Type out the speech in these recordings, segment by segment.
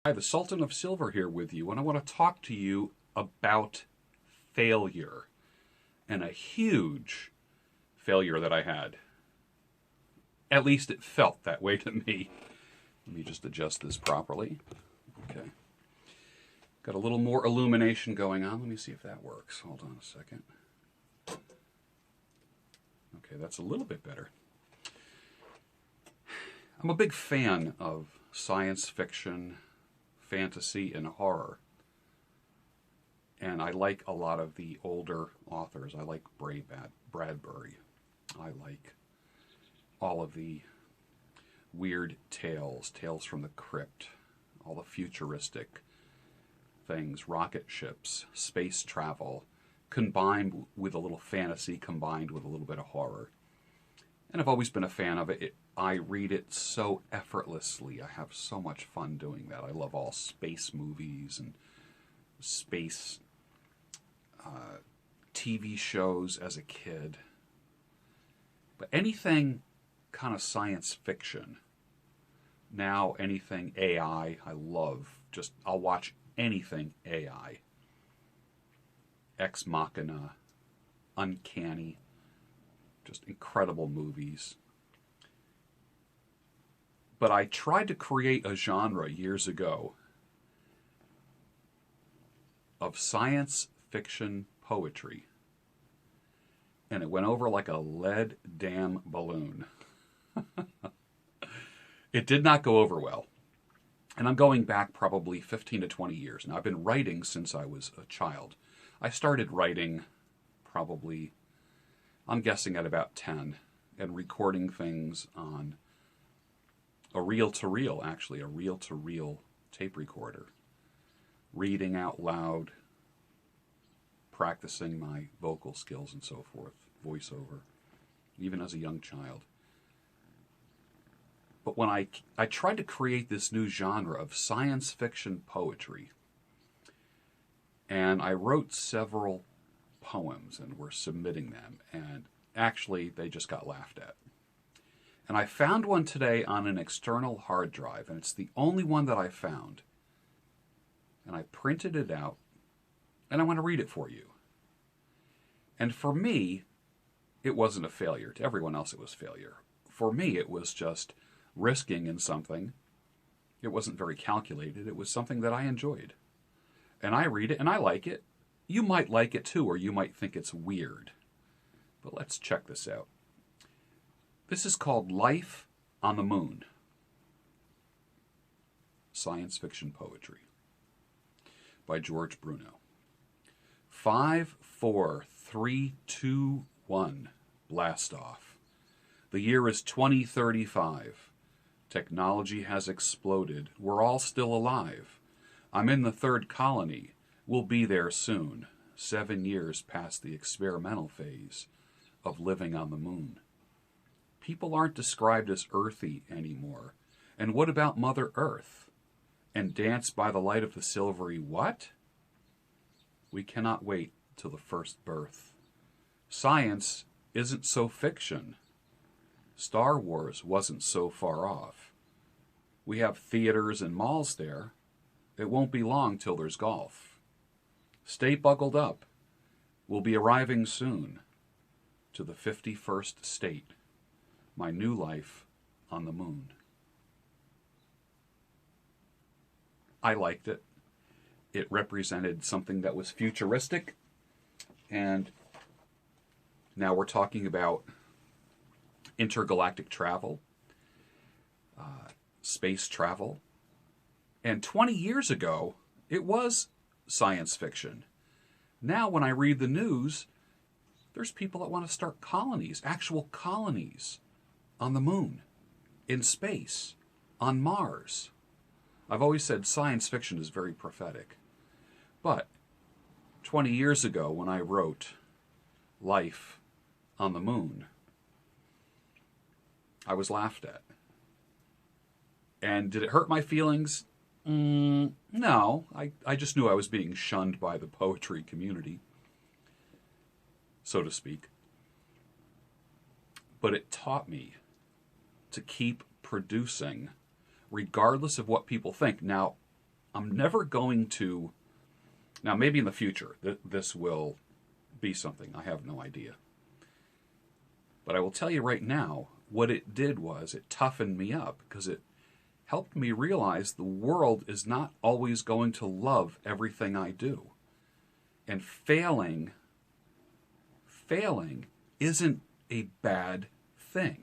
Hi, the Sultan of Silver here with you, and I want to talk to you about failure and a huge failure that I had. At least it felt that way to me. Let me just adjust this properly. Okay. Got a little more illumination going on. Let me see if that works. Hold on a second. Okay, that's a little bit better. I'm a big fan of science fiction, fantasy, and horror. And I like a lot of the older authors. I like Bradbury. I like all of the weird tales from the crypt, all the futuristic things, rocket ships, space travel, combined with a little fantasy, combined with a little bit of horror. And I've always been a fan of it. I read it so effortlessly. I have so much fun doing that. I love all space movies and space TV shows as a kid. But anything kind of science fiction, now anything AI, I love. I'll watch anything AI. Ex Machina, Uncanny, just incredible movies. But I tried to create a genre years ago of science fiction poetry. And it went over like a lead damn balloon. It did not go over well. And I'm going back probably 15 to 20 years. Now, I've been writing since I was a child. I started writing probably, I'm guessing at about 10, and recording things on a reel-to-reel tape recorder, reading out loud, practicing my vocal skills and so forth, voiceover, even as a young child. But when I tried to create this new genre of science fiction poetry, and I wrote several poems and were submitting them, and actually they just got laughed at. And I found one today on an external hard drive, and it's the only one that I found. And I printed it out, and I want to read it for you. And for me, it wasn't a failure. To everyone else, it was failure. For me, it was just risking in something. It wasn't very calculated. It was something that I enjoyed. And I read it, and I like it. You might like it too, or you might think it's weird. But let's check this out. This is called Life on the Moon. Science fiction poetry by George Bruno. 5, 4, 3, 2, 1. Blast off. The year is 2035. Technology has exploded. We're all still alive. I'm in the third colony. We'll be there soon. 7 years past the experimental phase of living on the moon. People aren't described as earthy anymore. And what about Mother Earth? And dance by the light of the silvery what? We cannot wait till the first birth. Science isn't so fiction. Star Wars wasn't so far off. We have theaters and malls there. It won't be long till there's golf. Stay buckled up. We'll be arriving soon to the 51st state. My new life on the moon. I liked it. It represented something that was futuristic. And now we're talking about intergalactic travel, space travel. And 20 years ago, it was science fiction. Now when I read the news, there's people that want to start colonies, actual colonies, on the moon, in space, on Mars. I've always said science fiction is very prophetic. But 20 years ago when I wrote Life on the Moon, I was laughed at. And did it hurt my feelings? No. I just knew I was being shunned by the poetry community, so to speak. But it taught me to keep producing regardless of what people think. Now, I'm never going to, now maybe in the future this will be something. I have no idea. But I will tell you right now, what it did was it toughened me up because it helped me realize the world is not always going to love everything I do. And failing isn't a bad thing.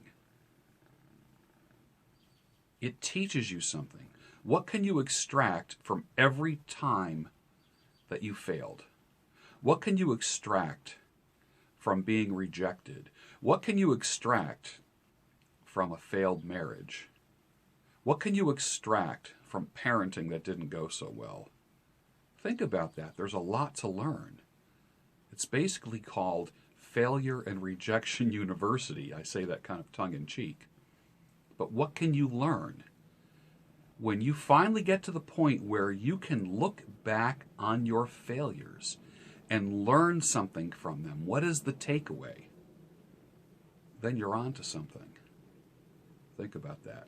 It teaches you something. What can you extract from every time that you failed? What can you extract from being rejected? What can you extract from a failed marriage? What can you extract from parenting that didn't go so well? Think about that. There's a lot to learn. It's basically called Failure and Rejection University. I say that kind of tongue-in-cheek. But what can you learn? When you finally get to the point where you can look back on your failures and learn something from them, what is the takeaway? Then you're on to something. Think about that.